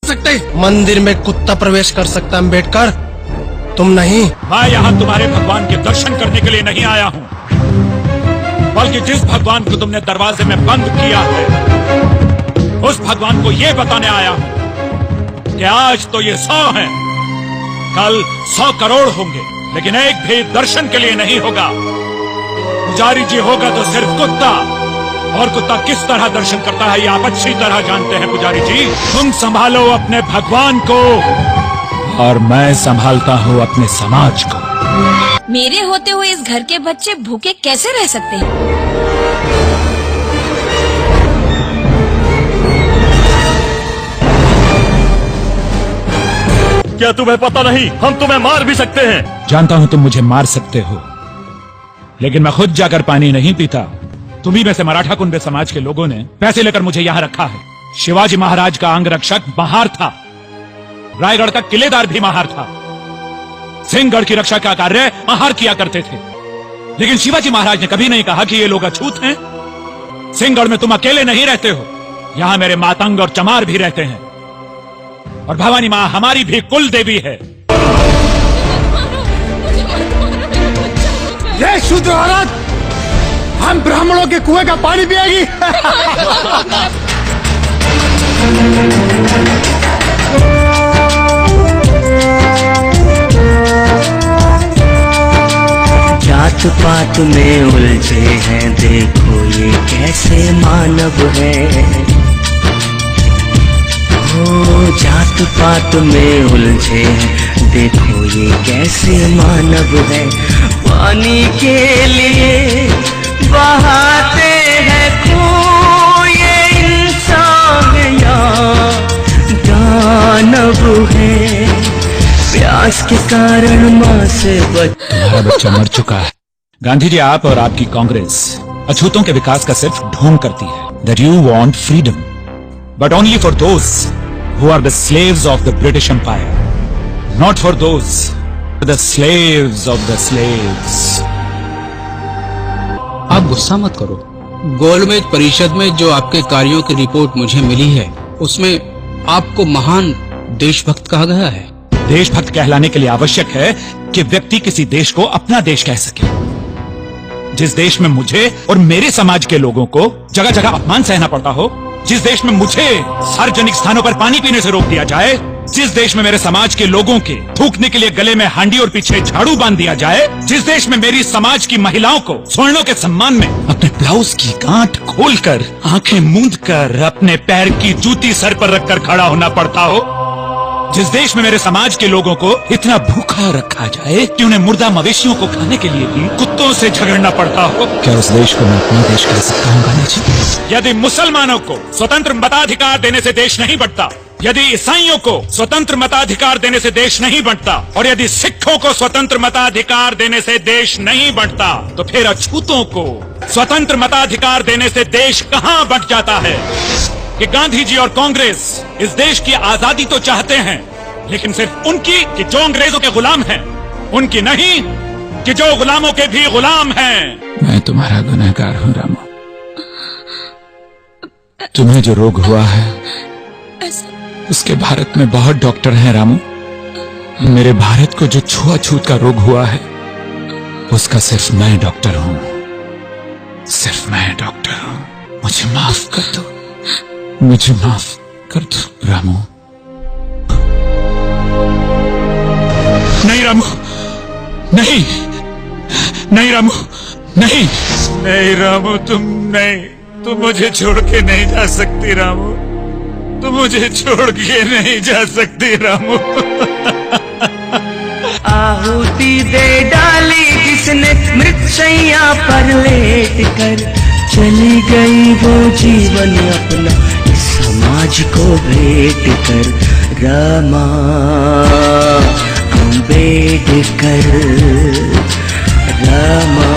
सकते। मंदिर में कुत्ता प्रवेश कर सकता अम्बेडकर, तुम नहीं। मैं यहाँ तुम्हारे भगवान के दर्शन करने के लिए नहीं आया हूँ, बल्कि जिस भगवान को तुमने दरवाजे में बंद किया है, उस भगवान को ये बताने आया हूँ कि आज तो ये 100 हैं, कल 100 करोड़ होंगे, लेकिन एक भी दर्शन के लिए नहीं होगा। पुजारी जी होगा तो सिर्फ कुत्ता, और कुत्ता किस तरह दर्शन करता है ये आप अच्छी तरह जानते हैं। पुजारी जी, तुम संभालो अपने भगवान को और मैं संभालता हूँ अपने समाज को। मेरे होते हुए इस घर के बच्चे भूखे कैसे रह सकते हैं? क्या तुम्हें पता नहीं, हम तुम्हें मार भी सकते हैं। जानता हूँ तुम मुझे मार सकते हो, लेकिन मैं खुद जाकर पानी नहीं पीता। तुम्ही में से मराठा कुंबे समाज के लोगों ने पैसे लेकर मुझे यहाँ रखा है। शिवाजी महाराज का अंगरक्षक महार था, रायगढ़ का किलेदार भी महार था, सिंहगढ़ की रक्षा का कार्य महार किया करते थे। लेकिन शिवाजी महाराज ने कभी नहीं कहा कि ये लोग अछूत हैं। सिंहगढ़ में तुम अकेले नहीं रहते हो, यहाँ मेरे मातंग और चमार भी रहते हैं, और भवानी माँ हमारी भी कुल देवी है। ये शूद्र औरत हम ब्राह्मणों के कुएं का पानी पिएगी। जात पात में उलझे हैं, देखो ये कैसे मानव है। ओ जात पात में उलझे हैं, देखो ये कैसे मानव है। पानी के लिए बहाते हैं खून, ये इंसान या दानव है। प्यास के कारण माँ से तुम्हारा बच्चा मर चुका है। गांधी जी, आप और आपकी कांग्रेस अछूतों के विकास का सिर्फ ढोंग करती है। That you want freedom, but only for those who are the slaves of the British Empire, not for those who are the slaves of the slaves. आप गुस्सा मत करो। गोलमेज परिषद में जो आपके कार्यों की रिपोर्ट मुझे मिली है, उसमें आपको महान देशभक्त कहा गया है। देशभक्त कहलाने के लिए आवश्यक है कि व्यक्ति किसी देश को अपना देश कह सके। जिस देश में मुझे और मेरे समाज के लोगों को जगह जगह अपमान सहना पड़ता हो, जिस देश में मुझे सार्वजनिक स्थानों पर पानी पीने से रोक दिया जाए, जिस देश में मेरे समाज के लोगों के थूकने के लिए गले में हांडी और पीछे झाड़ू बांध दिया जाए, जिस देश में मेरी समाज की महिलाओं को स्वर्णों के सम्मान में अपने ब्लाउज की गांठ खोलकर, आंखें मूंद कर, अपने पैर की जूती सर पर रखकर खड़ा होना पड़ता हो, जिस देश में मेरे समाज के लोगों को इतना भूखा रखा जाए कि उन्हें मुर्दा मवेशियों को खाने के लिए भी कुत्तों से झगड़ना पड़ता हो, क्या उस देश को मैं अपना देश कह सकता हूँ गांधी जी? यदि मुसलमानों को स्वतंत्र मताधिकार देने से देश नहीं बढ़ता, यदि ईसाइयों को स्वतंत्र मताधिकार देने से देश नहीं बढ़ता, और यदि सिखों को स्वतंत्र मताधिकार देने से देश नहीं बढ़ता, तो फिर अछूतों को स्वतंत्र मताधिकार देने से देश कहाँ बढ़ जाता है? कि गांधी जी और कांग्रेस इस देश की आजादी तो चाहते हैं, लेकिन सिर्फ उनकी कि जो अंग्रेजों के गुलाम हैं, उनकी नहीं कि जो गुलामों के भी गुलाम हैं। मैं तुम्हारा गुनहगार हूँ रामू। तुम्हें जो रोग हुआ है उसके भारत में बहुत डॉक्टर हैं रामू। मेरे भारत को जो छुआछूत का रोग हुआ है उसका सिर्फ मैं डॉक्टर हूँ, सिर्फ मैं डॉक्टर हूँ। मुझे माफ कर दो, मुझे माफ कर दो रामू। नहीं रामू, नहीं, नहीं रामू, नहीं, नहीं रामू, तुम मुझे छोड़ के नहीं जा सकती रामू, तुम मुझे छोड़ के नहीं जा सकती रामू। आहुति दे डाली जिसने मृतशैया पर लेट कर, चली गई वो जीवन अपना समाज को भेंट कर। रामा अम्बेडकर, रामा